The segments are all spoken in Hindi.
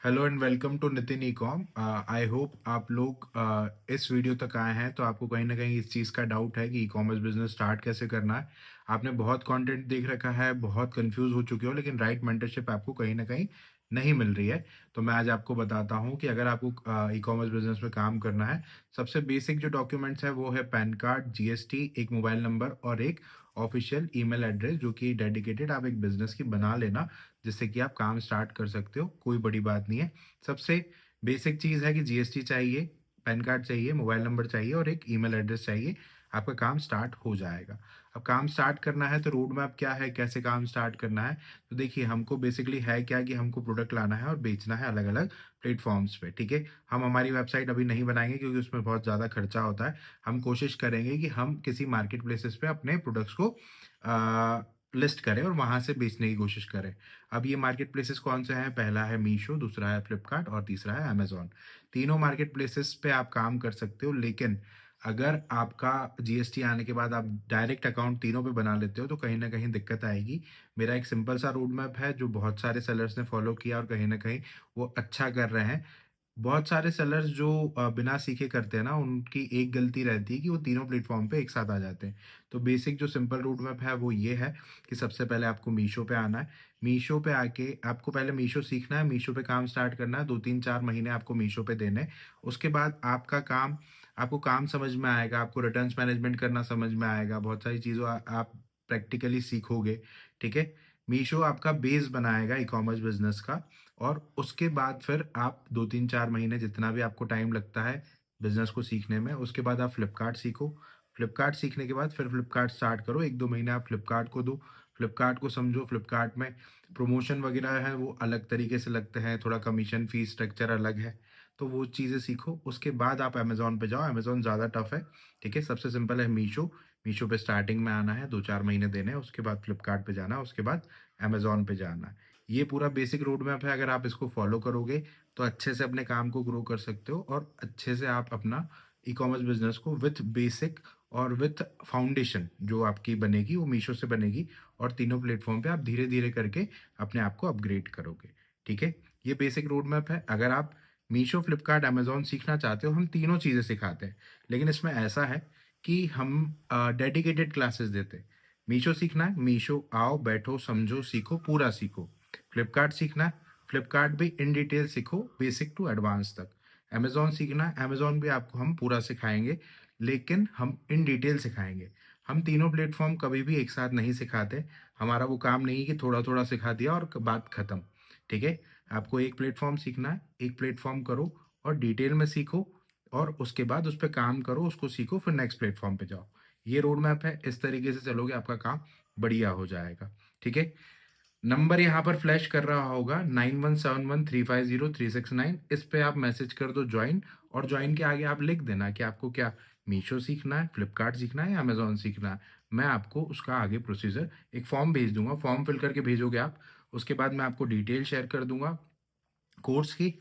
Hello and welcome to Nitin e com. I hope आप लोग इस वीडियो तक आए हैं तो आपको कहीं ना कहीं इस चीज़ का डाउट है कि ई कॉमर्स बिजनेस स्टार्ट कैसे करना है। आपने बहुत कंटेंट देख रखा है, बहुत कंफ्यूज हो चुके हो, लेकिन राइट मेंटरशिप आपको कहीं ना कहीं नहीं मिल रही है। तो मैं आज आपको बताता हूँ कि अगर आपको ई कॉमर्स बिजनेस में काम करना है, सबसे बेसिक जो डॉक्यूमेंट्स है वो है पैन कार्ड, जीएसटी, एक मोबाइल नंबर और एक ऑफिशियल ईमेल एड्रेस जो कि डेडिकेटेड आप एक बिजनेस की बना लेना, जिससे कि आप काम स्टार्ट कर सकते हो। कोई बड़ी बात नहीं है। सबसे बेसिक चीज़ है कि जीएसटी चाहिए, पैन कार्ड चाहिए, मोबाइल नंबर चाहिए और एक ईमेल एड्रेस चाहिए। आपका काम स्टार्ट हो जाएगा। अब काम स्टार्ट करना है तो रोड मैप क्या है, कैसे काम स्टार्ट करना है। तो देखिए, हमको बेसिकली है क्या कि हमको प्रोडक्ट लाना है और बेचना है अलग अलग प्लेटफॉर्म्स पे। ठीक है, हम हमारी वेबसाइट अभी नहीं बनाएंगे क्योंकि उसमें बहुत ज़्यादा खर्चा होता है। हम कोशिश करेंगे कि हम किसी मार्केट प्लेसेस पे अपने प्रोडक्ट्स को लिस्ट करें और वहाँ से बेचने की कोशिश करें। अब ये मार्केट प्लेसेस कौन से हैं? पहला है मीशो, दूसरा है फ्लिपकार्ट और तीसरा है अमेज़न। तीनों मार्केट प्लेसेस पे आप काम कर सकते हो, लेकिन अगर आपका जीएसटी आने के बाद आप डायरेक्ट अकाउंट तीनों पे बना लेते हो तो कहीं न कहीं दिक्कत आएगी। मेरा एक सिंपल सा रोड मैप है जो बहुत सारे सेलर्स ने फॉलो किया और कहीं न कहीं वो अच्छा कर रहे हैं। बहुत सारे सेलर्स जो बिना सीखे करते हैं ना, उनकी एक गलती रहती है कि वो तीनों प्लेटफ़ॉर्म पे एक साथ आ जाते हैं। तो बेसिक जो सिंपल रूट मैप है वो ये है कि सबसे पहले आपको मीशो पे आना है। मीशो पे आके आपको पहले मीशो सीखना है, मीशो पे काम स्टार्ट करना है, 2-3-4 महीने आपको मीशो पे देने हैं। उसके बाद आपको काम समझ में आएगा, आपको रिटर्न्स मैनेजमेंट करना समझ में आएगा, बहुत सारी चीज़ों आप प्रैक्टिकली सीखोगे, ठीक है? मीशो आपका बेस बनाएगा ई-कॉमर्स बिज़नेस का। और उसके बाद फिर आप 2-3-4 महीने जितना भी आपको टाइम लगता है बिज़नेस को सीखने में, उसके बाद आप फ्लिपकार्ट सीखो। फ्लिपकार्ट सीखने के बाद फिर फ्लिपकार्ट स्टार्ट करो, 1-2 महीने आप फ्लिपकार्ट को दो, फ्लिपकार्ट को समझो। फ्लिपकार्ट में प्रमोशन वगैरह है वो अलग तरीके से लगते हैं, थोड़ा कमीशन फ़ीस स्ट्रक्चर अलग है, तो वो चीज़ें सीखो। उसके बाद आप अमेज़न पे जाओ, अमेज़न ज़्यादा टफ है, ठीक है? सबसे सिंपल है मीशो, मीशो पे स्टार्टिंग में आना है, 2-4 महीने देने हैं, उसके बाद फ्लिपकार्ट पे जाना है, उसके बाद अमेज़न पे जाना है। ये पूरा बेसिक रोड मैप है। अगर आप इसको फॉलो करोगे तो अच्छे से अपने काम को ग्रो कर सकते हो और अच्छे से आप अपना ई-कॉमर्स बिजनेस को विथ बेसिक और विथ फाउंडेशन जो आपकी बनेगी वो मीशो से बनेगी, और तीनों प्लेटफॉर्म पे आप धीरे धीरे करके अपने आप को अपग्रेड करोगे। ठीक है, ये बेसिक रोड मैप है। अगर आप मीशो, फ्लिपकार्ट, अमेजोन सीखना चाहते हो, हम तीनों चीज़ें सिखाते हैं, लेकिन इसमें ऐसा है कि हम डेडिकेटेड क्लासेस देते हैं। मीशो सीखना है, मीशो आओ, बैठो, समझो, सीखो, पूरा सीखो। फ्लिपकार्ट सीखना है, फ्लिपकार्ट भी इन डिटेल सीखो, बेसिक टू एडवांस तक। अमेज़न सीखना है, अमेज़न भी आपको हम पूरा सिखाएँगे, लेकिन हम इन डिटेल सिखाएँगे। हम तीनों प्लेटफ़ॉर्म कभी भी एक साथ नहीं सिखाते। हमारा वो काम नहीं है कि थोड़ा-थोड़ा सिखा दिया और बात खत्म, ठीक है? आपको एक प्लेटफ़ॉर्म सीखना है, एक प्लेटफ़ॉर्म करो और डिटेल में सीखो, और उसके बाद उस पे काम करो, उसको सीखो, फिर नेक्स्ट प्लेटफ़ॉर्म पे जाओ। ये रोड मैप है, इस तरीके से चलोगे आपका काम बढ़िया हो जाएगा, ठीक है? नंबर यहाँ पर फ्लैश कर रहा होगा 9171350369। इस पे आप मैसेज कर दो जॉइन, और जॉइन के आगे आप लिख देना कि आपको क्या मीशो सीखना है, फ्लिपकार्ट सीखना है या अमेज़न सीखना है। मैं आपको उसका आगे प्रोसीजर एक फॉर्म भेज दूँगा, फॉर्म फिल करके भेजोगे आप। उसके बाद मैं आपको डिटेल शेयर कर दूँगा कोर्स की,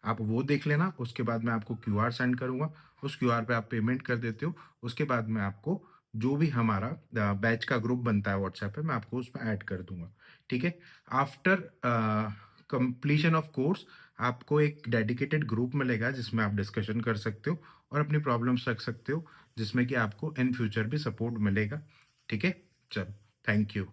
आप वो देख लेना। उसके बाद मैं आपको क्यूआर सेंड करूँगा, उस क्यूआर पे आप पेमेंट कर देते हो। उसके बाद मैं आपको जो भी हमारा बैच का ग्रुप बनता है व्हाट्सएप पे, मैं आपको उसमें ऐड कर दूँगा, ठीक है? आफ्टर कंप्लीशन ऑफ कोर्स आपको एक डेडिकेटेड ग्रुप मिलेगा जिसमें आप डिस्कशन कर सकते हो और अपनी प्रॉब्लम्स रख सकते हो, जिसमें कि आपको इन फ्यूचर भी सपोर्ट मिलेगा, ठीक है? चलो, थैंक यू।